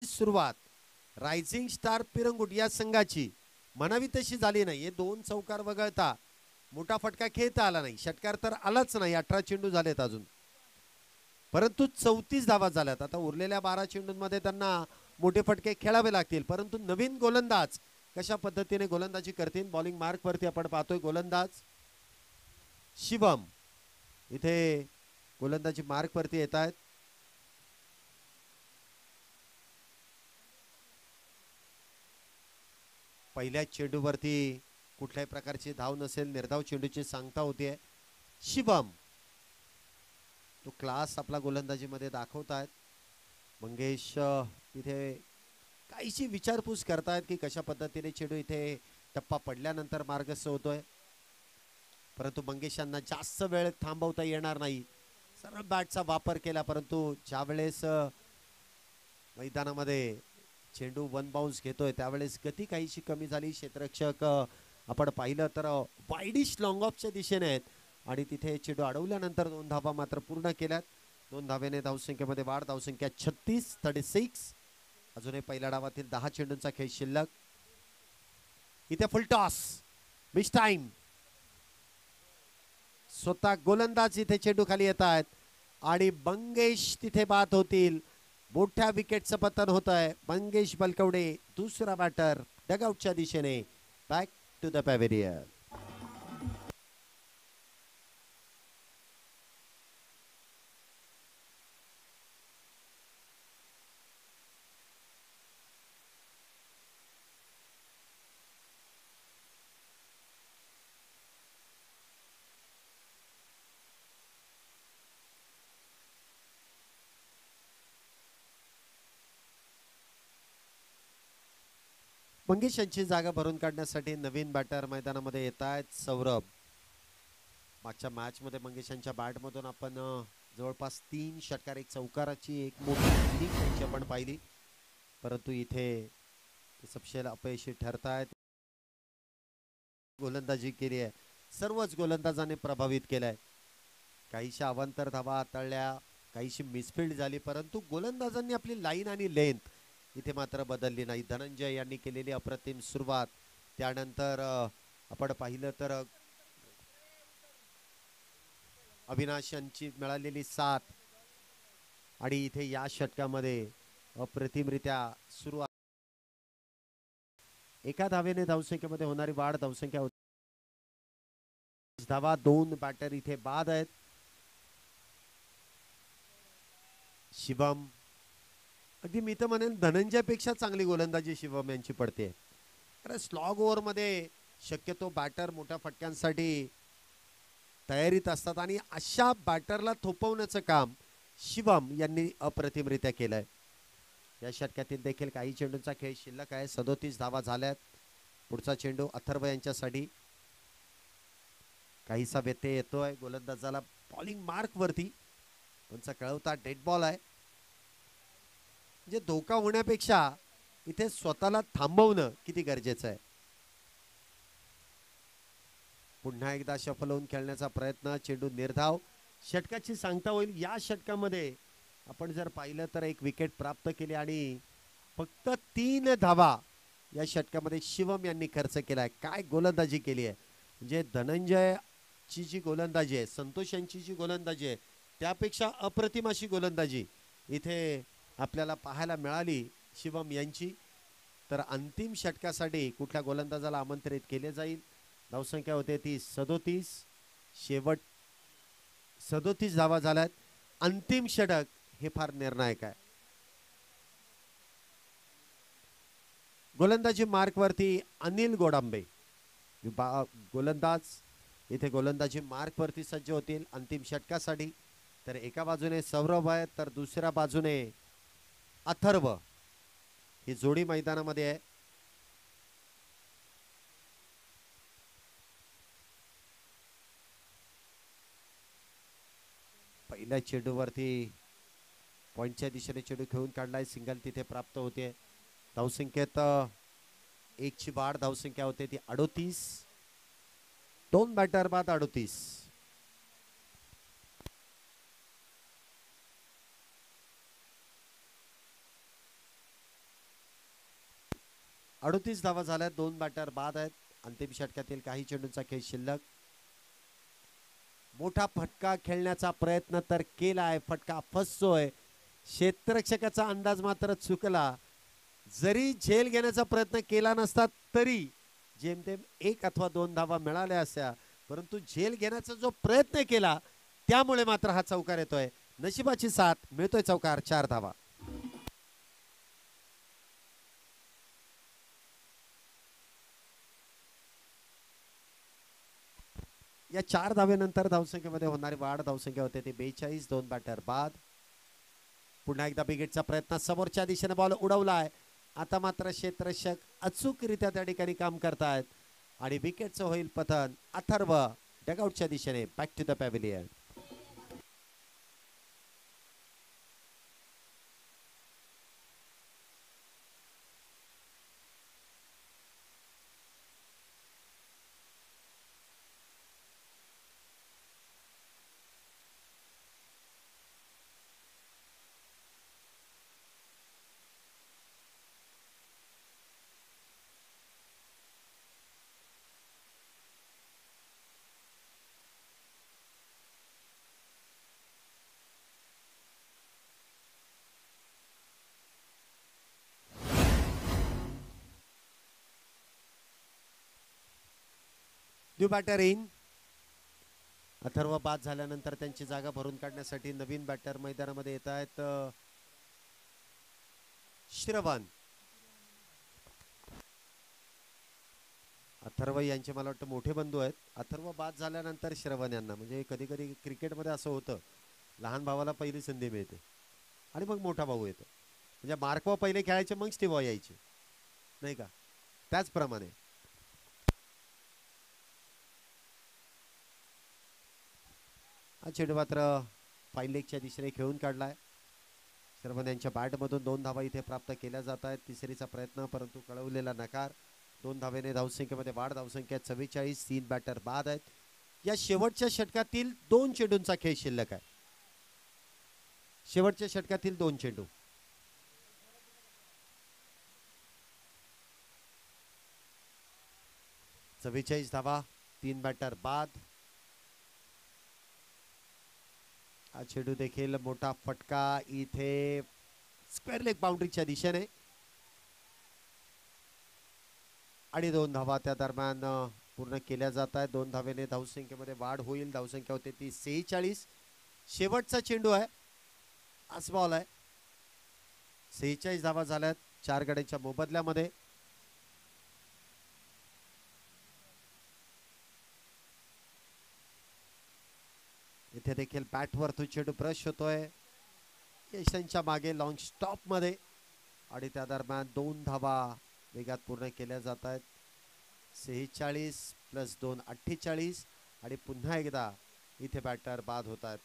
सुरुवात rising star Pirangut या संघाची म्हणावी तशी झाली नाही. हे दोन चौकार वगळता मोठा फटका खेळता आला नाही. षटकार तर आलाच नाही. 18 चेंडू झालेत अजून, परंतु 34 धावा झाल्यात. आता उरलेल्या 12 चेंडूंमध्ये त्यांना मोठे फटके खेळावे लागतील. परंतु नवीन गोलंदाज कशा पद्धतीने गोलंदाजी करतील. बॉलिंग मार्क वरती आपण पाहतोय गोलंदाज शिवम इथे गोलंदाजी मार्क वरती येत आहेत. पहिल्या चेंडूवरती कुठल्याही प्रकारची धाव नसेल, निर्धाव चेंडूची सांगता होते. शिवम तो क्लास आपला गोलंदाजीमध्ये दाखवतायत. मंगेश इथे काहीशी विचारपूस करतायत की कशा पद्धतीने चेंडू इथे टप्पा पडल्यानंतर मार्गस्थ होतोय. परंतु मंगेशांना जास्त वेळ थांबवता येणार नाही. सरळ बॅटचा वापर केला, परंतु ज्या वेळेस मैदानामध्ये चेंडू वन बाउन्स घेतोय त्यावेळेस गती काहीशी कमी झाली. क्षेत्ररक्षक आपण पाहिलं तर वाईडिश लॉंग ऑफच्या दिशेने आहेत आणि तिथे चेंडू अडवल्यानंतर 2 धावा मात्र पूर्ण केल्यात. 2 धावेने धावसंख्येमध्ये वाढ. धावसंख्या 36. अजूनही पहिल्या डावातील 10 चेंडूंचा खेळ शिल्लक. इथे फुल टॉस, मिस टाइम. स्वतः गोलंदाज इथे चेंडू खाली येत आहेत आणि मंगेश तिथे बाद होतील. मोठ्या विकेटचं पतन होत आहे. मंगेश बलकवडे दुसरा बॅटर डगआउटच्या दिशेने back to the pavilion. Mangesh यांची जागा भरून काढण्यासाठी नवीन बॅटर मैदानामध्ये येत आहेत. सौरभ, मागच्या मॅच मध्ये मंगेश यांच्या बॅटमधून आपण जवळपास 3 षटकार, 1 चौकाराची एक मोठी इनिंग त्यांची आपण पाहिली, परंतु इथे सपशेल अपयशी ठरतायत. गोलंदाजी केली आहे, सर्वच गोलंदाजाने प्रभावित केलाय. काहीशा अवांतर धावा हाताळल्या, काहीशी मिसफिल्ड झाली, परंतु गोलंदाजांनी आपली लाईन आणि लेंथ इथे मात्र बदलली नाही. धनंजय यांनी केलेली अप्रतिम सुरुवात, त्यानंतर आपण पाहिलं तर अविनाश यांची मिळालेली साथ आणि इथे या षटकामध्ये अप्रतिमरित्या सुरुवात. एका धावेने धावसंख्येमध्ये होणारी वाढ. धावसंख्या धावा. 2 बॅटर इथे बाद आहेत. शिवम, अगदी मी तर म्हणेन धनंजयपेक्षा चांगली गोलंदाजी शिवम यांची पडते. कारण स्लॉग ओव्हर मध्ये शक्यतो बॅटर मोठ्या फटक्यांसाठी तयारीत असतात आणि अशा बॅटरला थोपवण्याचं काम शिवम यांनी अप्रतिमरित्या केलंय. या षटकातील देखील काही चेंडूंचा खेळ शिल्लक आहे. 37 धावा झाल्यात. पुढचा चेंडू अथर्व यांच्यासाठी. काहीसा व्यत्यय येतोय गोलंदाजाला बॉलिंग मार्क वरती. त्यांचा कळवता डेड बॉल आहे. म्हणजे धोका होण्यापेक्षा इथे स्वतःला थांबवणं किती गरजेचं आहे. पुन्हा एकदा शफल होऊन खेळण्याचा प्रयत्न. चेंडू निर्धाव. षटकाची सांगता होईल. या षटकामध्ये आपण जर पाहिलं तर 1 विकेट प्राप्त केली आणि फक्त 3 धावा या षटकामध्ये शिवम यांनी खर्च केलाय. काय गोलंदाजी केली आहे. म्हणजे धनंजयची जी गोलंदाजी आहे, संतोष यांची जी गोलंदाजी आहे, त्यापेक्षा अप्रतिम अशी गोलंदाजी इथे आपल्याला पाहायला मिळाली शिवम यांची. तर अंतिम षटकासाठी कुठल्या गोलंदाजाला आमंत्रित केले जाईल. धावसंख्या होते ती 37. शेवट 37 धावा झाल्यात. अंतिम षटक हे फार निर्णायक आहे. गोलंदाजी मार्क वरती अनिल गोडांबे गोलंदाज इथे गोलंदाजी मार्क वरती सज्ज होतील अंतिम षटकासाठी. तर एका बाजूने सौरभ आहे तर दुसऱ्या बाजूने अथर्व. ही जोडी मैदानामध्ये आहे. पहिल्या चेंडूवरती पॉइंटच्या दिशेने चेंडू खेळून काढलाय. सिंगल तिथे प्राप्त होते. धावसंख्येत 1 ची वाढ. धावसंख्या होते ती 38. 2 बॅटर बाद 38. 38 धावा झाल्यात, 2 बॅटर बाद आहेत. अंतिम षटकातील काही चेंडूंचा खेळ शिल्लक. मोठा फटका खेळण्याचा प्रयत्न तर केलाय, फटका फसतोय. क्षेत्ररक्षकाचा अंदाज मात्र चुकला. जरी झेल घेण्याचा प्रयत्न केला नसता तरी जेमतेम 1 अथवा 2 धावा मिळाल्या असत्या, परंतु झेल घेण्याचा जो प्रयत्न केला त्यामुळे मात्र हा चौकार येतोय. नशिबाची साथ, मिळतोय चौकार, 4 धावा. या 4 धावेनंतर धावसंख्येमध्ये होणारी वाढ, धावसंख्या होते ते 42. 2 बॅटर बाद. पुन्हा एकदा बिगेटचा प्रयत्न, समोरच्या दिशेने बॉल उडवलाय. आता मात्र क्षेत्ररक्षक अचूकरित्या त्या ठिकाणी काम करतायत आणि विकेटचं होईल पतन. अथर्व डगआउटच्या दिशेने back to the pavilion. New batter in. Atharva बाद झाल्यानंतर त्यांची जागा भरून काढण्यासाठी नवीन बॅटर मैदानामध्ये येत आहेत. श्रवण. अथर्व यांचे मला वाटतं मोठे बंधू आहेत. अथर्व बाद झाल्यानंतर श्रवण यांना, म्हणजे कधी कधी क्रिकेटमध्ये असं होतं, लहान भावाला पहिली संधी मिळते आणि मग मोठा भाऊ येतो. म्हणजे मार्कवा पहिले खेळायचे, मग स्टीव्हा यायचे, नाही का? त्याचप्रमाणे हा चेंडू मात्र फाईन लेगच्या दिशेने खेळून काढलाय. श्रवण यांच्या बॅटमधून 2 धावा इथे प्राप्त केल्या जात आहेत. तिसरीचा प्रयत्न, परंतु कळवलेला नकार. 2 धावेने धावसंख्येमध्ये वाढ, धावसंख्या 44. 3 बॅटर बाद आहेत. या शेवटच्या षटकातील 2 चेंडूंचा खेळ शिल्लक आहे. शेवटच्या षटकातील 2 चेंडू. चव्वेचाळीस धावा, 3 बॅटर बाद. हा चेंडू देखील मोठा फटका इथे स्क्वेअर लेग बाउंड्रीच्या दिशेने आणि 2 धावा त्या दरम्यान पूर्ण केल्या जात आहेत. 2 धावेने धावसंख्येमध्ये वाढ होईल. धावसंख्या होते ती 46. शेवटचा चेंडू आहे, आज बॉल आहे. 46 धावा झाल्यात 4 गड्यांच्या मोबदल्यामध्ये. इथे देखील बॅटवर तो चेंडू ब्रश होतोय यशांच्या मागे लॉंग स्टॉप मध्ये आणि त्या दरम्यान 2 धावा वेगात पूर्ण केल्या जात आहेत. 46 + 2 48 आणि पुन्हा एकदा इथे बॅटर बाद होत आहेत.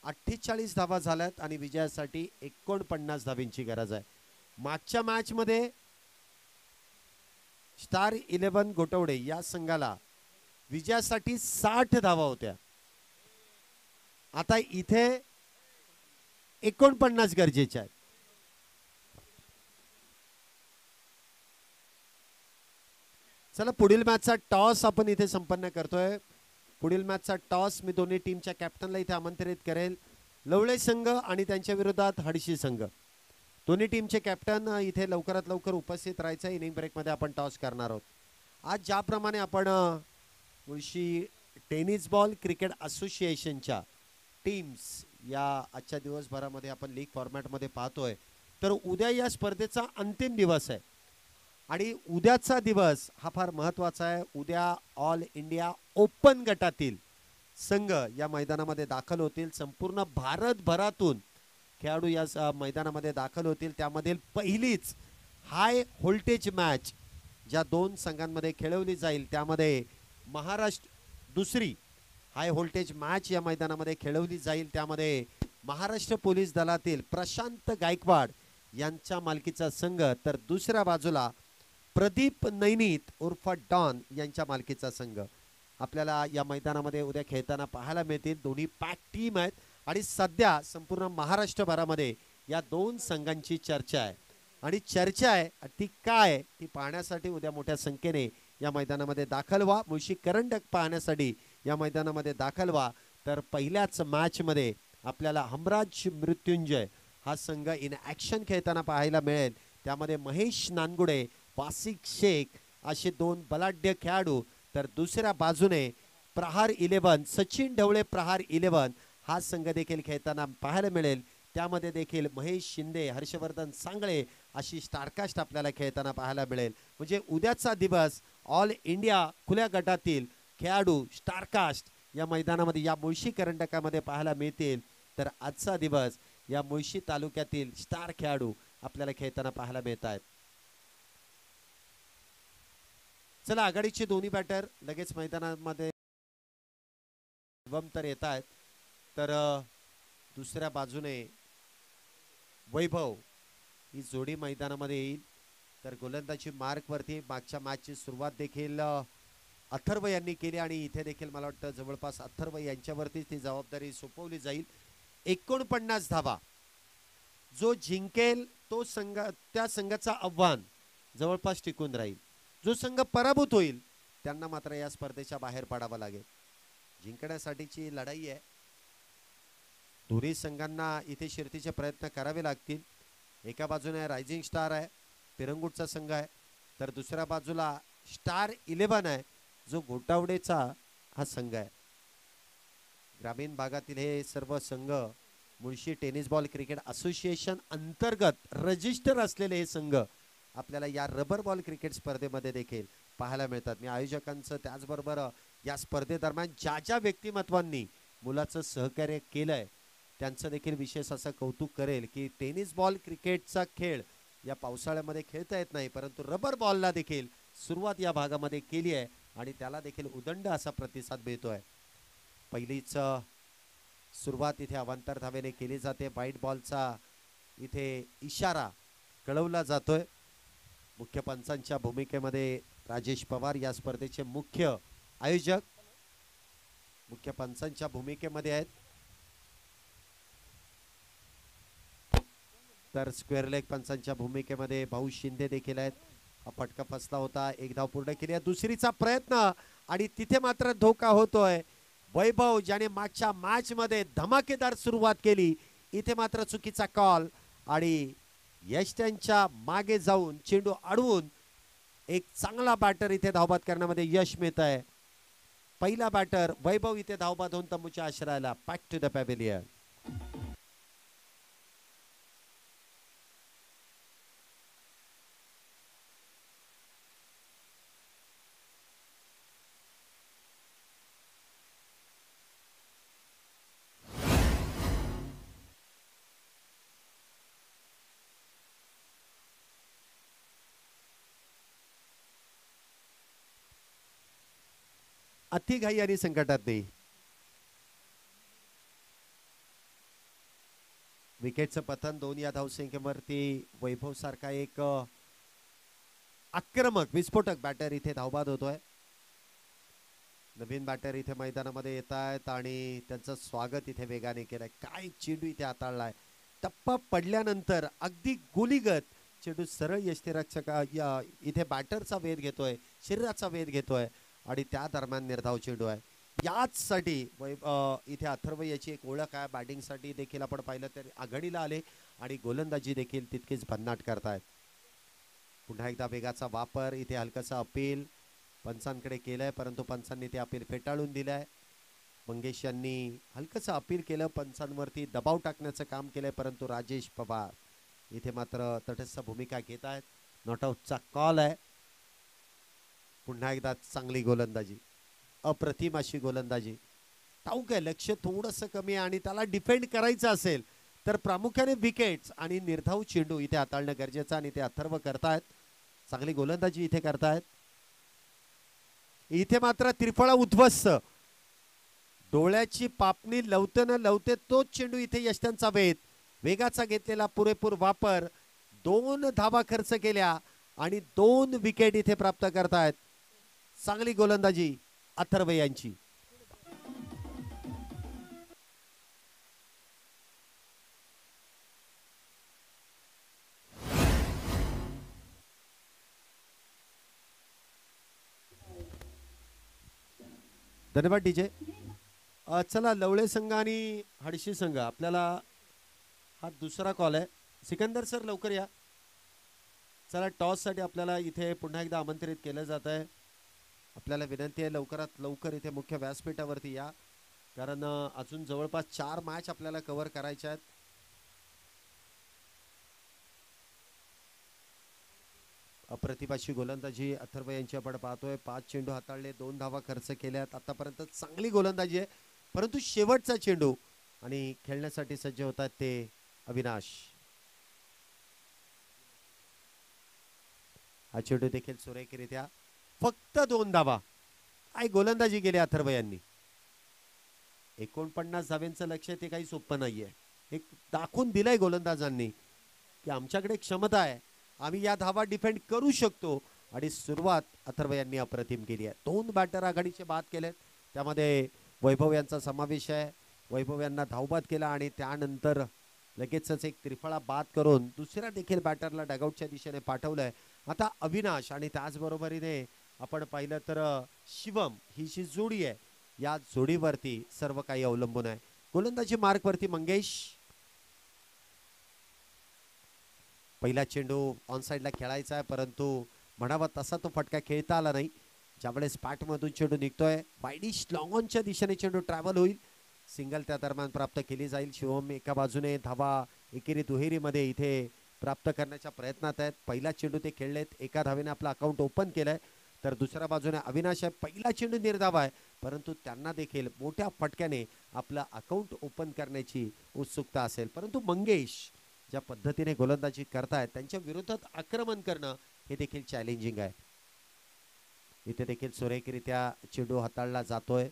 48 धावा झाल्यात आणि विजयासाठी 49 धावींची गरज आहे. मागच्या मॅच मध्ये स्टार 11 गोटवडे या संघाला विजयासाठी 60 धावा होत्या. आता इथे 49 गरजेचे आहेत. चला पुढील मॅचचा टॉस आपण इथे संपन्न करतोय. पुढील मॅचचा टॉस मी दोन्ही टीमच्या कॅप्टनला इथे आमंत्रित करेल. लवळे संघ आणि त्यांच्या विरोधात हडशी संघ. दोन्ही टीमचे कॅप्टन इथे लवकरात लवकर उपस्थित राहायचं. इनिंग ब्रेकमध्ये आपण टॉस करणार आहोत. आज ज्याप्रमाणे आपण मुळशी टेनिस बॉल क्रिकेट असोसिएशनच्या टीम्स या आजच्या दिवसभरामध्ये आपण लीग फॉर्मॅटमध्ये पाहतोय, तर उद्या या स्पर्धेचा अंतिम दिवस आहे आणि उद्याचा दिवस हा फार महत्त्वाचा आहे. उद्या ऑल इंडिया ओपन गटातील संघ या मैदानामध्ये दाखल होतील. संपूर्ण भारतभरातून खेळाडू या मैदानामध्ये दाखल होतील. त्यामधील पहिलीच हाय व्होल्टेज मॅच ज्या 2 संघांमध्ये खेळवली जाईल त्यामध्ये महाराष्ट्र, दुसरी हाय व्होल्टेज मॅच या मैदानामध्ये खेळवली जाईल त्यामध्ये महाराष्ट्र पोलीस दलातील प्रशांत गायकवाड यांच्या मालकीचा संघ, तर दुसऱ्या बाजूला प्रदीप नैनीत उर्फ डॉन यांच्या मालकीचा संघ आपल्याला या मैदानामध्ये उद्या खेळताना पाहायला मिळतील. दोन्ही पॅक टीम आहेत आणि सध्या संपूर्ण महाराष्ट्रभरामध्ये या 2 संघांची चर्चा आहे. आणि चर्चा आहे ती काय ती पाहण्यासाठी उद्या मोठ्या संख्येने या मैदानामध्ये दाखल व्हा. मुळशी करंडक पाहण्यासाठी या मैदानामध्ये दाखल व्हा. तर पहिल्याच मॅच मध्ये आपल्याला हमराज मृत्युंजय हा संघ इन ॲक्शन खेळताना पाहायला मिळेल. त्यामध्ये महेश नानगुडे, वासिक शेख असे दोन बलाढ्य खेळाडू, तर दुसऱ्या बाजूने प्रहार 11 सचिन ढवळे प्रहार 11 हा संघ देखील खेळताना पाहायला मिळेल. त्यामध्ये देखील महेश शिंदे, हर्षवर्धन सांगळे अशी स्टारकास्ट आपल्याला खेळताना पाहायला मिळेल. म्हणजे उद्याचा दिवस ऑल इंडिया खुल्या गटातील खेळाडू स्टारकास्ट या मैदानामध्ये या मुळशी करंडकामध्ये पाहायला मिळतील. तर आजचा दिवस या मुळशी तालुक्यातील स्टार खेळाडू आपल्याला खेळताना पाहायला मिळत आहेत. चला आघाडीचे दोन्ही बॅटर लगेच मैदानामध्ये तर येत आहेत. तर दुसऱ्या बाजूने वैभव ही जोडी मैदानामध्ये येईल. तर गोलंदाजी मार्क वरती मागच्या मॅचची सुरुवात देखील अथर्व यांनी केली आणि इथे देखील मला वाटतं जवळपास अथर्व यांच्यावरतीच ती जबाबदारी सोपवली जाईल. 49 धावा जो जिंकेल तो संघ, त्या संघाचा आव्हान जवळपास टिकून राहील. जो संघ पराभूत होईल त्यांना मात्र या स्पर्धेच्या बाहेर पडावं लागेल. जिंकण्यासाठीची लढाई आहे. दोन्ही संघांना इथे शिर्तीचे प्रयत्न करावे लागतील. एका बाजूने रायझिंग स्टार आहे, पिरंगुटचा संघ आहे, तर दुसऱ्या बाजूला स्टार 11 आहे जो गोटावडेचा हा संघ आहे. ग्रामीण भागातील हे सर्व संघ Mulshi tennis ball cricket association अंतर्गत रजिस्टर असलेले हे संघ आपल्याला या रबर बॉल क्रिकेट स्पर्धेमध्ये देखील पाहायला मिळतात. मी आयोजकांचं त्याचबरोबर या स्पर्धेदरम्यान ज्या ज्या व्यक्तिमत्वांनी मुलाचं सहकार्य केलंय त्यांचं देखील विशेष असं कौतुक करेल की टेनिस बॉल क्रिकेटचा खेळ या पावसाळ्यामध्ये खेळता येत नाही, परंतु रबर बॉलला देखील सुरुवात या भागामध्ये केली आहे आणि त्याला देखील उदंड असा प्रतिसाद मिळतोय. पहिलीच सुरुवात इथे अवांतर धावेने केली जाते. व्हाईट बॉलचा इथे इशारा कळवला जातोय. मुख्य पंचांच्या भूमिकेमध्ये राजेश पवार या स्पर्धेचे मुख्य आयोजक मुख्य पंचांच्या भूमिकेमध्ये आहेत. तर स्क्वेअर लेग पंचांच्या भूमिकेमध्ये भाऊ शिंदे देखील आहेत. हा फटका फसला होता, एक धाव पूर्ण केली. दुसरीचा प्रयत्न आणि तिथे मात्र धोका होतोय. वैभव ज्याने मागच्या मॅच मध्ये धमाकेदार सुरुवात केली, इथे मात्र चुकीचा कॉल आणि यश त्यांच्या मागे जाऊन चेंडू अडवून एक चांगला बॅटर इथे धावबाद करण्यामध्ये यश मिळत आहे. पहिला बॅटर वैभव इथे धावबाद होऊन तंबूच्या आश्रयाला बॅक टू द पॅव्हिलियन. अति घाई आणि संकटात नाही. विकेटचं पतन 2 या धावसंख्येवरती वैभव सारखा एक आक्रमक विस्फोटक बॅटर इथे धावबाद होतोय. नवीन बॅटर इथे मैदानामध्ये येत आहेत आणि त्यांचं स्वागत इथे वेगाने केलंय. काय चेंडू इथे हाताळलाय. टप्पा पडल्यानंतर अगदी गोलीगत चेंडू सरळ यष्टीरक्षक इथे बॅटरचा वेध घेतोय, शरीराचा वेध घेतोय आणि त्या दरम्यान निर्धाव चेंडू आहे. याचसाठी इथे अथर्व याची एक ओळख आहे. बॅटिंगसाठी देखील आपण पाहिलं तर आघाडीला आले आणि गोलंदाजी देखील तितकीच भन्नाट करतायत. पुन्हा एकदा वेगाचा वापर, इथे हलकासा अपील पंचांकडे केलंय, परंतु पंचांनी ते अपील फेटाळून दिलंय. मंगेश यांनी हलकंसं अपील केलं, पंचांवरती दबाव टाकण्याचं काम केलंय, परंतु राजेश पवार इथे मात्र तटस्थ भूमिका घेत आहेत. नॉट आउटचा कॉल आहे. पुन्हा एकदा चांगली गोलंदाजी, अप्रतिम अशी गोलंदाजी. ठाऊक आहे लक्ष थोडंसं कमी आहे आणि त्याला डिफेंड करायचं असेल तर प्रामुख्याने विकेट्स आणि निर्धाव चेंडू इथे हाताळणं गरजेचं आणि ते अथर्व करतायत. चांगली गोलंदाजी इथे करतायत. इथे मात्र त्रिफळा उद्ध्वस्त, डोळ्याची पापणी लवते न लवते तोच चेंडू इथे यष्ट्यांचा वेध, वेगाचा घेतलेला पुरेपूर वापर, 2 धावा खर्च केल्या आणि 2 विकेट इथे प्राप्त करतायत. चांगली गोलंदाजी अथर्व यांची. धन्यवाद डीजे. चला लवळे संघ आणि हडशी संघ आपल्याला हा दुसरा कॉल आहे. सिकंदर सर लवकर या. चला टॉस साठी आपल्याला इथे पुन्हा एकदा आमंत्रित केलं जात आहे. आपल्याला विनंती आहे लवकरात लवकर इथे मुख्य व्यासपीठावरती या, कारण अजून जवळपास 4 मॅच आपल्याला कव्हर करायच्या आहेत. अप्रतिभाची गोलंदाजी अथर्व यांची आपण पाहतोय. 5 चेंडू हाताळले, 2 धावा खर्च केल्यात. आतापर्यंत चांगली गोलंदाजी आहे, परंतु शेवटचा चेंडू आणि खेळण्यासाठी सज्ज होतात ते अविनाश. हा चेंडू देखील सुरेखरित्या फक्त 2 धावा. काय गोलंदाजी केली अथर्व यांनी. 49 धाव्यांचं लक्ष ते काही सोपं नाहीये. एक दाखवून दिलंय गोलंदाजांनी की आमच्याकडे क्षमता आहे, आम्ही या धावा डिफेंड करू शकतो. आणि सुरुवात अथर्व यांनी अप्रतिम केली आहे. 2 बॅटर आघाडीचे बाद केलेत, त्यामध्ये वैभव यांचा समावेश आहे. वैभव यांना धावबाद केला आणि त्यानंतर लगेचच एक त्रिफळा बाद करून दुसऱ्या देखील बॅटरला डगआउटच्या दिशेने पाठवलंय. आता अविनाश आणि त्याचबरोबरीने आपण पाहिलं तर शिवम ही जी जोडी आहे, या जोडीवरती सर्व काही अवलंबून आहे. गोलंदाजी मार्कवरती मंगेश. पहिला चेंडू ऑन साइडला खेळायचा आहे, परंतु म्हणावा तसा तो फटका खेळता आला नाही. ज्यावेळेस पॅटमधून चेंडू निघतोय, वाईडिश लॉंग ऑनच्या दिशेने चेंडू ट्रॅव्हल होईल. सिंगल त्या दरम्यान प्राप्त केली जाईल. शिवम एका बाजूने धावा एकेरी दुहेरीमध्ये इथे प्राप्त करण्याच्या प्रयत्नात आहेत. पहिला चेंडू ते खेळलेत, एका धावेने आपलं अकाउंट ओपन केलंय. तर दुसऱ्या बाजूने अविनाश आहे. पहिला चेंडू निर्धाव आहे, परंतु त्यांना देखील मोठ्या फटक्याने आपलं अकाउंट ओपन करण्याची उत्सुकता असेल. परंतु मंगेश ज्या पद्धतीने गोलंदाजी करतायत, त्यांच्या विरोधात आक्रमण करणं हे देखील चॅलेंजिंग आहे. इथे देखील सुरेखरित्या चेंडू हाताळला जातोय.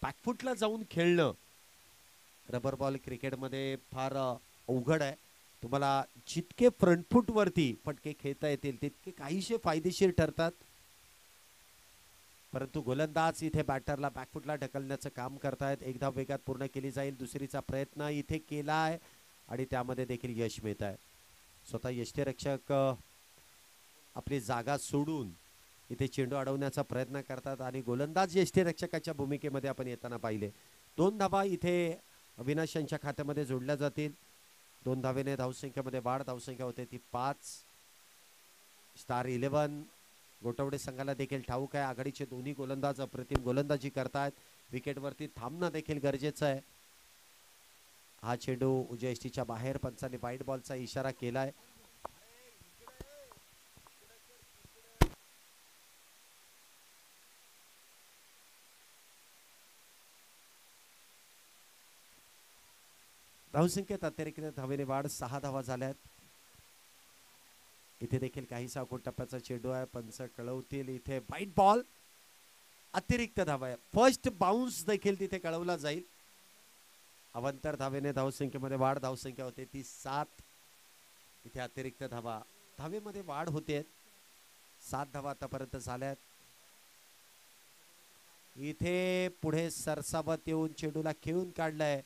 बॅकफुटला जाऊन खेळणं रबर बॉल क्रिकेटमध्ये फार अवघड आहे. तुम्हाला जितके फ्रंटफुट वरती फटके खेळता येतील तितके काहीशे फायदेशीर ठरतात. परंतु गोलंदाज इथे बॅटरला बॅकफुटला ढकलण्याचं काम करतायत. एक धाव वेगात पूर्ण केली जाईल. दुसरीचा प्रयत्न इथे केलाय आणि त्यामध्ये देखील यश मिळत आहे. स्वतः यष्टीरक्षक आपली जागा सोडून इथे चेंडू अडवण्याचा प्रयत्न करतात आणि गोलंदाज यष्टीरक्षकाच्या भूमिकेमध्ये आपण येताना पाहिले. 2 धावा इथे अविनाश यांच्या खात्यामध्ये जोडल्या जातील. 2 धावेने धावसंख्येमध्ये वाढ. धावसंख्या होते ती 5. स्टार 11 गोटवडे संघाला देखील ठाऊक आहे, आघाडीचे दोन्ही गोलंदाज अप्रतिम गोलंदाजी करतायत. विकेटवरती थांबणं देखील गरजेचं आहे. हा चेंडू उजव्या यष्टीच्या बाहेर, पंचाने वाईड बॉलचा इशारा केलाय. धावसंख्येत अतिरिक्त धावेने वाढ. 6 धावा झाल्यात. इथे देखील काहीसा अकोट टप्प्याचा चेंडू आहे, पंच कळवतील. इथे वाईट बॉल, अतिरिक्त धावा आहे. फर्स्ट बाउन्स देखील तिथे कळवला जाईल. अवंतर धावेने धावसंख्येमध्ये वाढ. धावसंख्या होते ती 7. इथे अतिरिक्त धावा, धावेमध्ये वाढ होते. 7 धावा आतापर्यंत झाल्यात. इथे पुढे सरसावत येऊन चेंडूला खेळून काढलाय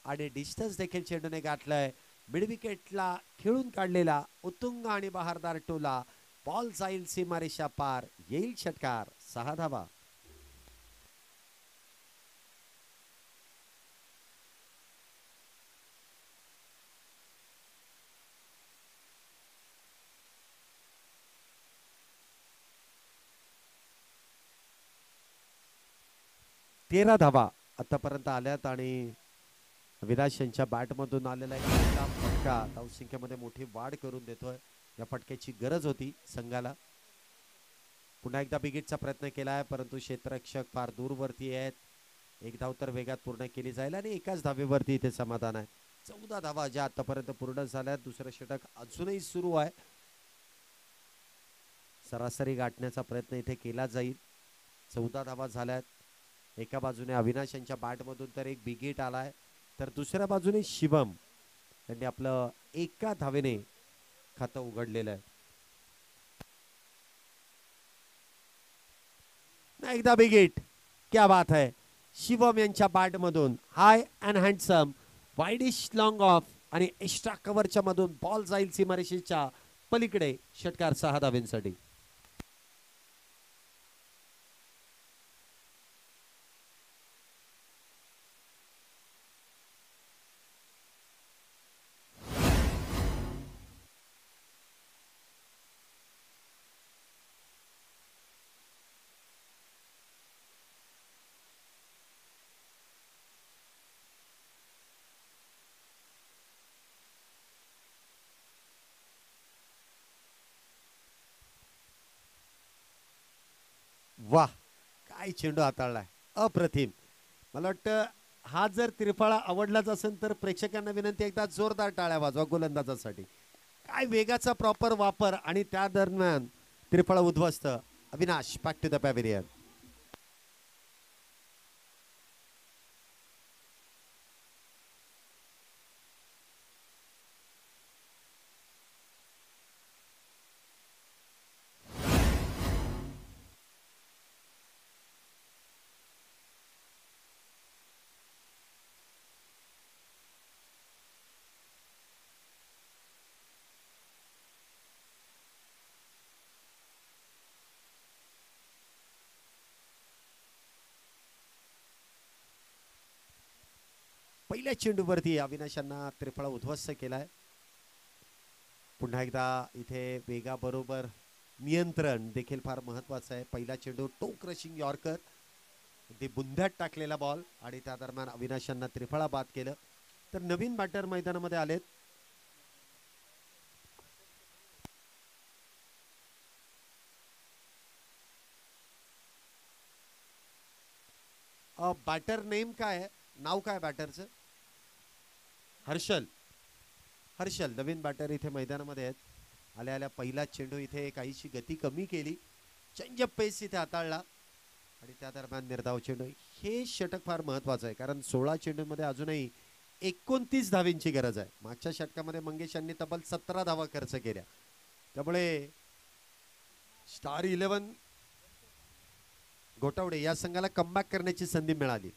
आणि डिस्टन्स देखील चेंडूने गाठलाय. मिड विकेटला खेळून काढलेला उत्तुंग आणि बहारदार टोला. बॉल जाईल सीमारेषा पार, येईल षटकार. 6 धावा. तेरा धावा आतापर्यंत आल्यात आणि अविनाश यांच्या बॅटमधून आलेला एक फटका धावसंख्येमध्ये मोठी वाढ करून देतोय. या फटक्याची गरज होती संघाला. पुन्हा एकदा बिगिटचा प्रयत्न केला आहे, परंतु क्षेत्ररक्षक फार दूरवरती आहेत. 1 धाव तर वेगात पूर्ण केली जाईल आणि एकाच धावेवरती इथे समाधान आहे. 14 धावा ज्या आतापर्यंत पूर्ण झाल्यात. दुसरं षटक अजूनही सुरू आहे. सरासरी गाठण्याचा प्रयत्न इथे केला जाईल. 14 धावा झाल्यात. एका बाजूने अविनाश यांच्या बॅटमधून तर एक बिगिट आलाय, तर दुसऱ्या बाजूने शिवम यांनी आपलं एका धावेने खातं उघडलेलं आहे. एकदा बिगिट, क्या बात है. शिवम यांच्या बॅटमधून high and handsome wideish long off आणि एक्स्ट्रा कव्हरच्या मधून बॉल जाईल सीमारेषेच्या पलीकडे. षटकार 6 धावेंसाठी. वाह, काय चेंडू हाताळलाय, अप्रतिम. मला वाटतं हा जर त्रिफळा आवडलाच असेल तर प्रेक्षकांना विनंती, एकदा जोरदार टाळ्या वाजवा गोलंदाजासाठी. काय वेगाचा प्रॉपर वापर आणि त्या दरम्यान त्रिफळा उद्ध्वस्त. Avinash, back to the pavilion. पहिल्या चेंडूवरती अविनाशांना त्रिफळा उद्ध्वस्त केलाय. पुन्हा एकदा इथे वेगाबरोबर नियंत्रण देखील फार महत्वाचं आहे. पहिला चेंडू टो क्रशिंग यॉर्कर, ते बुंध्यात टाकलेला बॉल आणि त्या दरम्यान अविनाशांना त्रिफळा बाद केलं. तर नवीन बॅटर मैदानामध्ये आलेत. बॅटर नेम काय आहे, नाव काय बॅटरचं? हर्षल. हर्षल नवीन बॅटर इथे मैदानामध्ये आहेत. आल्या आल्या पहिला चेंडू इथे काहीशी गती कमी केली, चेंज ऑफ पेस इथे हाताळला आणि त्या दरम्यान निर्धाव चेंडू. हे षटक फार महत्वाचं आहे कारण 16 चेंडूमध्ये अजूनही 29 धावींची गरज आहे. मागच्या षटकामध्ये मंगेश यांनी तब्बल 17 धावा खर्च केल्या. त्यामुळे स्टार 11 गोटावडे या संघाला कमबॅक करण्याची संधी मिळाली,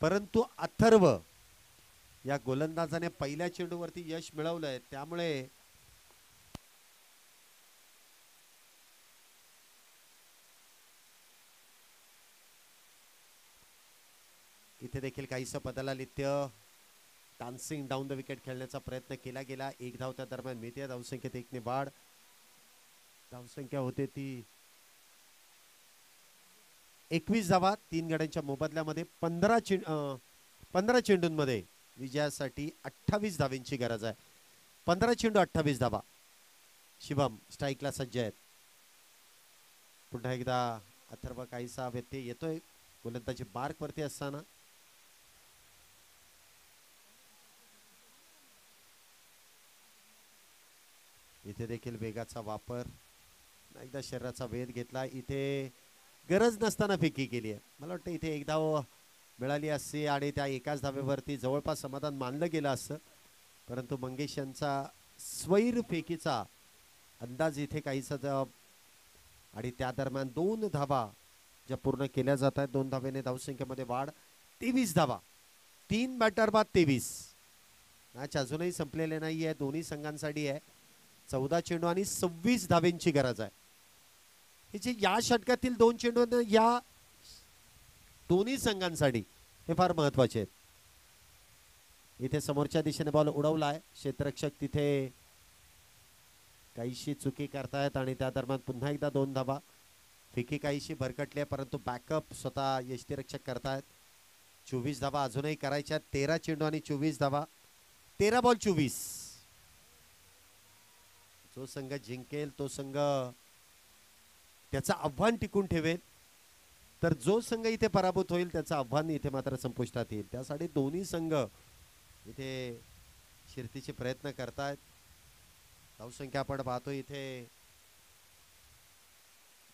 परंतु अथर्व या गोलंदाजाने पहिल्या चेंडूवरती यश मिळवलंय. त्यामुळे इथे देखील काहीसं बदलालित्य डान्सिंग डाऊन द विकेट खेळण्याचा प्रयत्न केला गेला. एक धाव त्या दरम्यान मिळते. धावसंख्येत 1 ने वाढ. धावसंख्या होते ती 21 धावा 3 गड्यांच्या मोबदल्यामध्ये. 15 चेंडूंमध्ये विजयासाठी 28 धावींची गरज आहे. 15 चेंडू 28 धावा. शिवम स्ट्राईकला सज्ज आहेत. पुन्हा एकदा अथर्व काहीसा व्यत्यय येतोय गोलंदाजी मार्क वरती असताना. इथे देखील वेगाचा वापर, एकदा शरीराचा वेध घेतला. इथे गरज नसताना फेकी केली आहे. मला वाटतं इथे एक धाव मिळाली असती आणि त्या एकाच धावेवरती जवळपास समाधान मानलं गेलं असतं, परंतु मंगेश यांचा स्वैर फेकीचा अंदाज इथे काहीसा आणि त्या दरम्यान 2 धावा ज्या पूर्ण केल्या जात आहेत. 2 धावेने धावसंख्येमध्ये वाढ. 23 धावा, 3 बॅटर बाद 23. मॅच अजूनही संपलेले नाही आहे. दोन्ही संघांसाठी आहे. 14 चेंडू आणि 26 धावेंची गरज आहे. हे जे या षटकातील 2 चेंडू या दोन्ही संघांसाठी हे फार महत्वाचे आहेत. इथे समोरच्या दिशेने बॉल उडवलाय. क्षेत्ररक्षक तिथे काहीशी चुकी करतायत आणि त्या दरम्यान पुन्हा एकदा 2 धावा. फेकी काहीशी भरकटली आहे, परंतु बॅकअप स्वतः यष्टीरक्षक करतायत. 24 धावा अजूनही करायच्या. 13 चेंडू आणि 24 धावा. 13 बॉल 24. जो संघ जिंकेल तो संघ त्याचं आव्हान टिकून ठेवेल, तर जो संघ इथे पराभूत होईल त्याचं आव्हान इथे मात्र संपुष्टात येईल. त्यासाठी दोन्ही संघ इथे शिरतीचे प्रयत्न करतायत. धावसंख्या आपण पाहतो इथे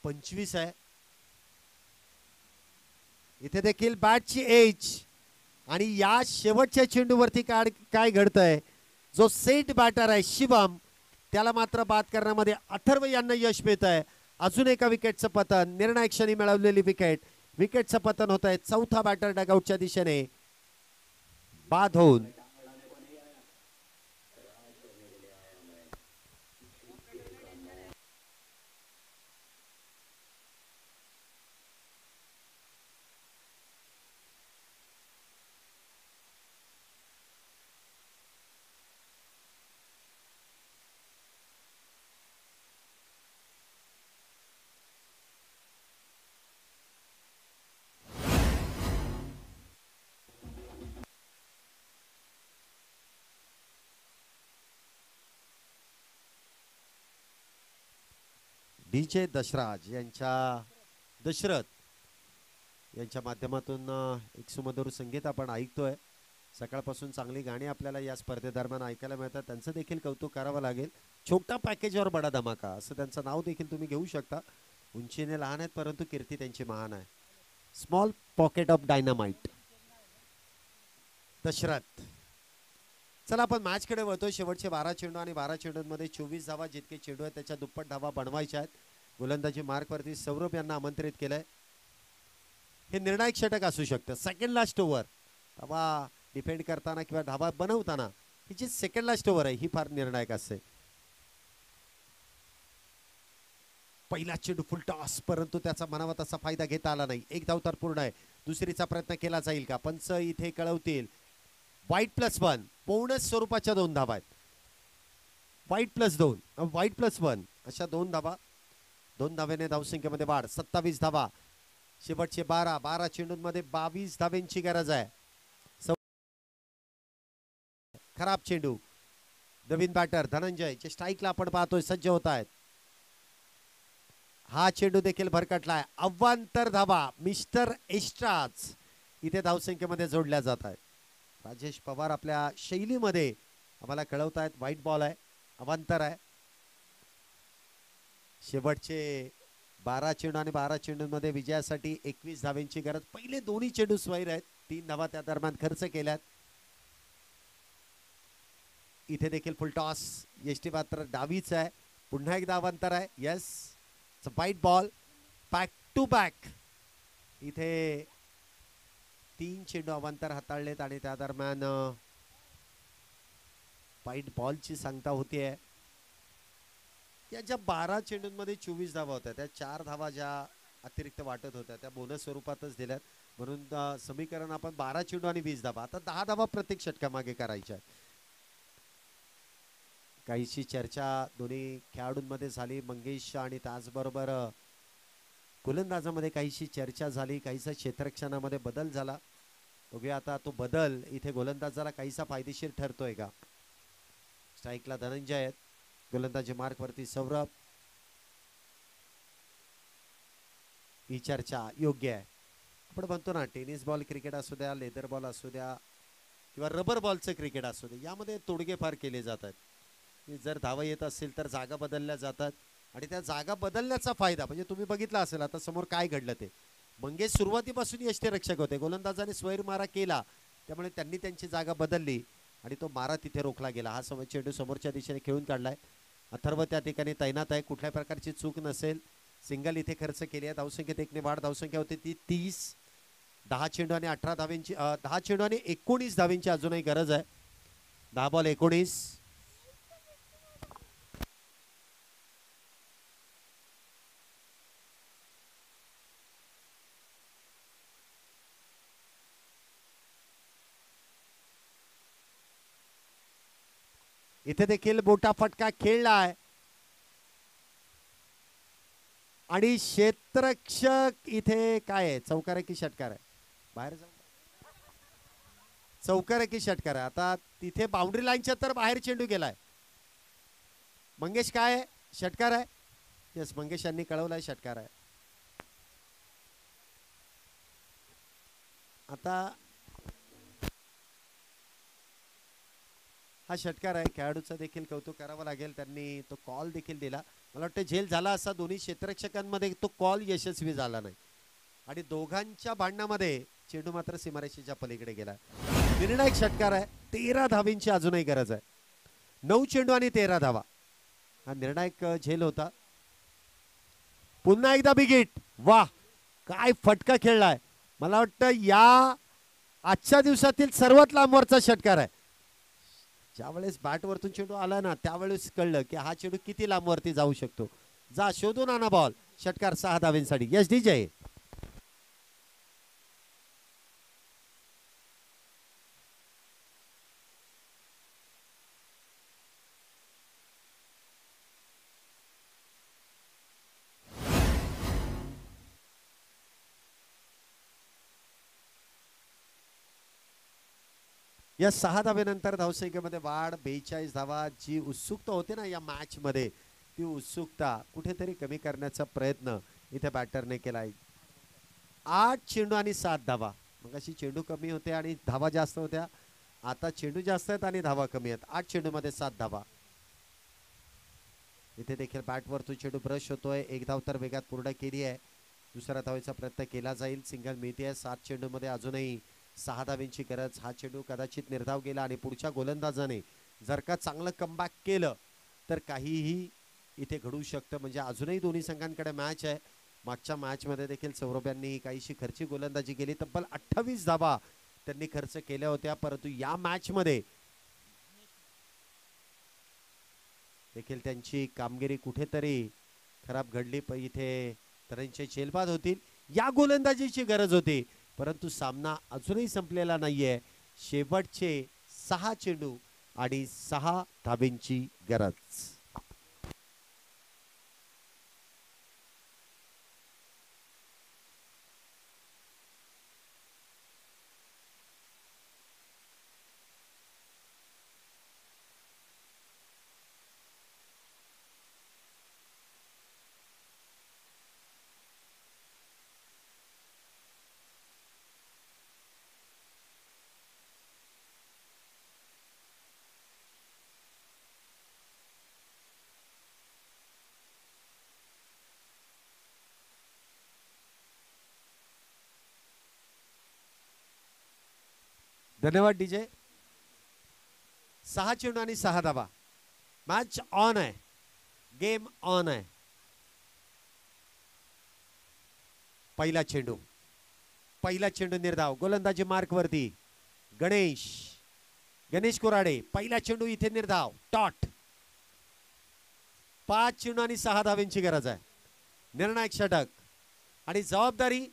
25 आहे. इथे देखील बॅटची एज आणि या शेवटच्या चेंडूवरती काय घडतंय, जो सेट बॅटर आहे शिवम त्याला मात्र बाद करण्यामध्ये अथर्व यांना यश मिळत आहे. अजून एका विकेटचं पतन, निर्णायक क्षणी मिळवलेली विकेट. विकेटचं पतन होत आहे. चौथा बॅटर डगआउटच्या दिशेने बाद होऊन DJ दशराज यांच्या दशरथ यांच्या माध्यमातून एक सुमधुर संगीत आपण ऐकतोय. सकाळपासून चांगली गाणी आपल्याला या स्पर्धेदरम्यान ऐकायला मिळतात. त्यांचं देखील कौतुक करावं लागेल. छोटा पॅकेजवर बडा धमाका असं त्यांचं नाव देखील तुम्ही घेऊ शकता. उंचीने लहान आहेत परंतु कीर्ती त्यांची महान आहे. Small pocket of dynamite Dasharath. चला आपण मॅचकडे वळतोय. शेवटचे 12 चेंडू आणि 12 चेंडूंमध्ये 24 धावा. जितके चेंडू आहेत त्याच्या दुप्पट धावा बनवायच्या आहेत. गोलंदाजी मार्कवरती सौरभ यांना आमंत्रित केलंय. हे निर्णायक षटक असू शकतं. सेकंड लास्ट ओव्हर धावा डिफेंड करताना किंवा धावा बनवताना ही जी सेकंड लास्ट ओव्हर आहे ही फार निर्णायक असते. पहिला चेंडू फुल टॉस परंतु त्याचा म्हणावा तसा फायदा घेता आला नाही. एक धाव तर पूर्ण आहे. दुसरीचा प्रयत्न केला जाईल का? पंच इथे कळवतील. वाईट +1 बोनस स्वरूपाच्या 2 धावा आहेत. वाईट +2 वाईट +1 अशा 2 धावा. 2 धावेने धावसंख्येमध्ये वाढ. 27 धावा. शेवटचे 12 चेंडूंमध्ये 22 धावेंची गरज आहे. खराब चेंडू. नवीन बॅटर धनंजय चे स्ट्राईकला आपण पाहतोय सज्ज होत आहेत. हा चेंडू देखील भरकटलाय. अवांतर धावा मिस्टर एक्स्ट्राज इथे धावसंख्येमध्ये जोडल्या जात आहेत. राजेश पवार आपल्या शैलीमध्ये आम्हाला कळवतायत व्हाईट बॉल आहे, अवांतर आहे. शेवटचे 12 चेंडू आणि 12 चेंडूंमध्ये विजयासाठी 21 धावेंची गरज. पहिले दोन्ही चेंडू स्वैर आहेत. 3 धावा त्या दरम्यान खर्च केल्यात. इथे देखील फुल टॉस. यष्टी मात्र डावीच आहे. पुन्हा एकदा अवांतर आहे. Yes white ball. Back to back इथे 3 चेंडू अवांतर हाताळलेत आणि त्या दरम्यान व्हाईट बॉलची सांगता होतीये. या ज्या 12 चेंडूंमध्ये 24 धावा होत्या त्या 4 धावा ज्या अतिरिक्त वाटत होत्या त्या बोनस स्वरूपातच दिल्यात. म्हणून समीकरण आपण 12 चेंडू आणि 20 धावा. आता 10 धावा प्रत्येक षटकामागे करायच्या. काहीशी चर्चा दोन्ही खेळाडूंमध्ये झाली. मंगेश आणि त्याचबरोबर गोलंदाजामध्ये काहीशी चर्चा झाली. काहीसा क्षेत्ररक्षणामध्ये बदल झाला. बघूया आता तो बदल इथे गोलंदाजाला काहीसा फायदेशीर ठरतोय का? स्ट्राईकला धनंजय आहेत. गोलंदाजी मार्कवरती सौरभ. ही चर्चा योग्य आहे. आपण म्हणतो ना टेनिस बॉल क्रिकेट असू द्या, लेदर बॉल असू द्या किंवा रबर बॉलचं क्रिकेट असू दे, यामध्ये तोडगे फार केले जातात. जर धावा येत असेल तर जागा बदलल्या जातात आणि त्या जागा बदलण्याचा फायदा म्हणजे तुम्ही बघितला असेल आता समोर काय घडलं ते. मंगेश सुरुवातीपासून यष्टीरक्षक होते. गोलंदाजाने स्वैर मारा केला त्यामुळे त्यांनी त्यांची जागा बदलली आणि तो मारा तिथे रोखला गेला. हा चेंडू समोरच्या दिशेने खेळून काढलाय. अथर्व त्या ठिकाणी तैनात आहे. कुठल्या प्रकारची चूक नसेल. सिंगल इथे खर्च केली आहे. धावसंख्येत 1 ने वाढ. धावसंख्या होती ती 30. 10 चेंडू आणि 18 धावेंची 10 चेंडू आणि 19 धावेंची अजूनही गरज आहे. 10 बॉल 19. इथे देखील मोठा फटका खेळलाय आणि क्षेत्ररक्षक इथे काय आहे? चौकार आहे की षटकार आहे? बाहेर जाऊ. चौकार आहे की षटकार आहे? आता तिथे बाउंड्री लाईनच्या तर बाहेर चेंडू गेलाय. मंगेश काय आहे? षटकार आहे. यस मंगेश यांनी कळवलाय षटकार आहे. आता हा षटकार आहे. खेळाडूचं देखील कौतुक करावं लागेल. त्यांनी तो कॉल देखील दिला. मला वाटतं झेल झाला असा दोन्ही क्षेत्ररक्षकांमध्ये तो कॉल यशस्वी झाला नाही आणि दोघांच्या भांडणामध्ये चेंडू मात्र सीमारेषेच्या पलीकडे गेला. निर्णायक षटकार आहे. 13 धावेंची अजूनही गरज आहे. 9 चेंडू आणि 13 धावा. हा निर्णायक झेल होता. पुन्हा एकदा बिग हिट. वाह काय फटका खेळलाय. मला वाटतं या आजच्या दिवसातील सर्वात लांबवरचा षटकार आहे. ज्यावेळेस बॅट वरतून चेंडू आला ना त्यावेळेस कळलं की हा चेंडू किती लांबवरती जाऊ शकतो. जा शोधून आणा बॉल. षटकार 6 धावेंसाठी. Yes DJ. या 6 धावेनंतर धावसंख्येमध्ये वाढ. 42 धावा. जी उत्सुकता होते ना या मॅच मध्ये ती उत्सुकता कुठेतरी कमी करण्याचा प्रयत्न इथे बॅटरने केलाय. 8 चेंडू आणि 7 धावा. मग अशी चेंडू कमी होते आणि धावा जास्त होत्या. आता चेंडू जास्त आहेत आणि धावा कमी आहेत. 8 चेंडू मध्ये 7 धावा. इथे देखील बॅटवर तो चेंडू ब्रश होतोय. एक धाव तर वेगात पूर्ण केली आहे. दुसऱ्या धावेचा प्रयत्न केला जाईल. सिंगल मिळते आहे. 7 चेंडू मध्ये अजूनही 6 धावांची गरज. हा चेंडू कदाचित निर्धाव गेला आणि पुढच्या गोलंदाजाने जर का चांगलं कमबॅक केलं तर काहीही इथे घडू शकतं. म्हणजे अजूनही दोन्ही संघांकडे मॅच आहे. मागच्या मॅच मध्ये देखील सौरभ यांनी काहीशी खर्ची गोलंदाजी केली. तब्बल 28 धावा त्यांनी खर्च केल्या होत्या. परंतु या मॅच मध्ये देखील त्यांची कामगिरी कुठेतरी खराब घडली. इथे तऱ्हेचे चेलबाद होतील. या गोलंदाजीची गरज होती. परंतु सामना अजूनही संपलेला नाहीये. शेवटचे 6 चेंडू आणि 6 धाब्यांची गरज. धन्यवाद डीजे. 6 चेंडू आणि 6 धावा. मॅच ऑन आहे. गेम ऑन आहे. पहिला चेंडू निर्धाव. गोलंदाजी मार्क वरती गणेश कुराडे. पहिला चेंडू इथे निर्धाव. डॉट. 5 चेंडू आणि 6 धावांची गरज आहे. निर्णायक षटक आणि जबाबदारी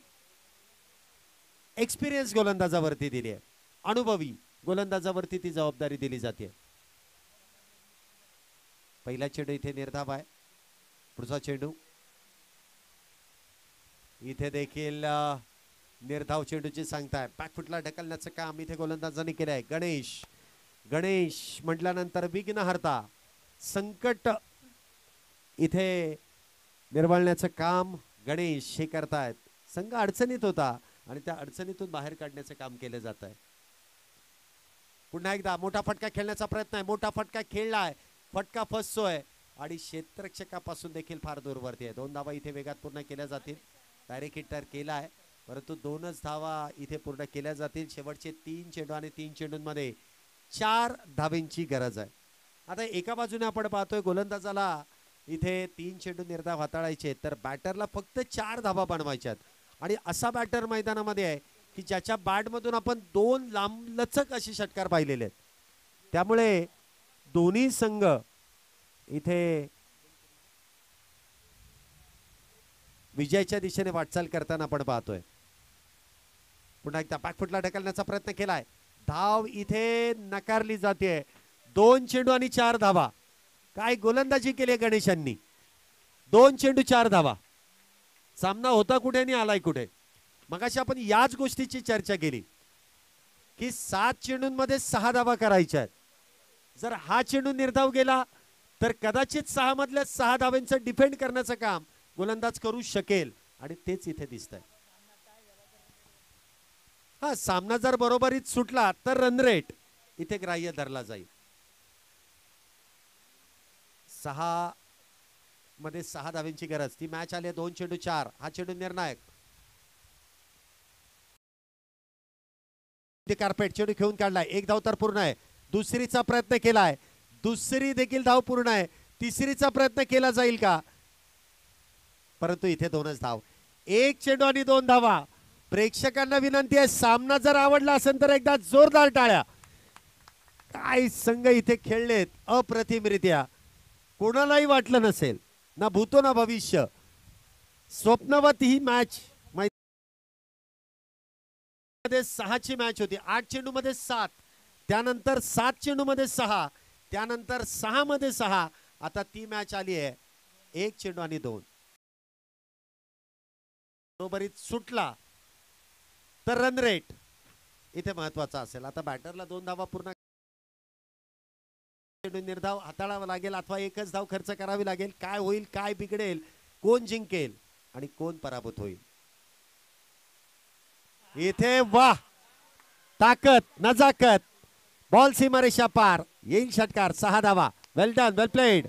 एक्सपिरियन्स गोलंदाजावरती दिली आहे. अनुभवी गोलंदाजावरती ती जबाबदारी दिली जाते. पहिला चेंडू इथे निर्धाव आहे. पुढचा चेंडू इथे देखील निर्धाव चेंडूची सांगताय. बॅकफुटला ढकलण्याचं काम इथे गोलंदाजांनी केलं आहे. गणेश म्हटल्यानंतर विघ्नहर्ता संकट इथे निर्वळण्याचं काम गणेश हे करतायत. संघ अडचणीत होता आणि त्या अडचणीतून बाहेर काढण्याचं काम केलं जात आहे. पुन्हा एकदा मोठा फटका खेळण्याचा प्रयत्न आहे. मोठा फटका खेळलाय. फटका फसतोय आणि क्षेत्ररक्षकापासून देखील फार दूरवरती आहे. 2 धावा इथे वेगात पूर्ण केल्या जातील. डायरेक्ट हिटर केलाय परंतु 2च धावा इथे पूर्ण केल्या जातील. शेवटचे 3 चेंडू आणि 3 चेंडूंमध्ये 4 धावांची गरज आहे. आता एका बाजूने आपण पाहतोय गोलंदाजाला इथे 3 चेंडू निर्धाव हाताळायचे तर बॅटरला फक्त 4 धावा बनवायच्यात. आणि असा बॅटर मैदानामध्ये आहे की ज्याच्या बॅट मधून आपण 2 लांबलचक असे षटकार पाहिलेले आहेत. त्यामुळे दोन्ही संघ इथे विजयाच्या दिशेने वाटचाल करताना आपण पाहतोय. पुन्हा एकदा बॅकफुटला ढकलण्याचा प्रयत्न केलाय. धाव इथे नकारली जाते. 2 चेंडू आणि 4 धावा. काय गोलंदाजी केली गणेशांनी. 2 चेंडू 4 धावा. सामना होता कुठे आणि आलाय कुठे. मगाशी आपण याच गोष्टीची चर्चा केली की 7 चेंडूंमध्ये 6 धावा करायच्या आहेत. जर हा चेंडू निर्धाव गेला तर कदाचित 6 मधल्या 6 धावांचं डिफेंड करण्याचं काम गोलंदाज करू शकेल आणि तेच इथे दिसतंय. हा सामना जर बरोबरीत सुटला तर रन रेट इथे ग्राह्य धरला जाईल. 6 मध्ये 6 धावांची गरज. ती मॅच आली 2 चेंडू 4. हा चेंडू निर्णायक. कार्पेट चेंडू खेळून काढलाय. 1 धाव तर पूर्ण आहे. दुसरीचा प्रयत्न केलाय. दुसरी देखील धाव पूर्ण आहे. तिसरीचा प्रयत्न केला जाईल का. परंतु इथे 2च धाव. 1 चेंडू आणि 2 धावा. प्रेक्षकांना विनंती आहे सामना जर आवडला असेल तर एकदा जोरदार टाळ्या. काय संघ इथे खेळलेत अप्रतिमरित्या. कोणालाही वाटलं नसेल ना भूतो ना भविष्य. स्वप्नवत ही मॅच. 6 ची मॅच होती. 8 चेंडू मध्ये 7. त्यानंतर 7 चेंडू मध्ये 6. त्यानंतर 6 मध्ये 6. आता ती मॅच आली आहे 1 चेंडू आणि 2. बरोबरीत सुटला तर रन रेट इथे महत्वाचा असेल. आता बॅटरला 2 धावा पूर्ण चेंडू निर्धाव हाताळावा लागेल अथवा 1च धाव खर्च करावी लागेल. काय होईल काय बिघडेल कोण जिंकेल आणि कोण पराभूत होईल. इथे वा ताकद नजाकत बॉल सीमारेषा पार येईल षटकार 6 धावा वेल डन वेल प्लेड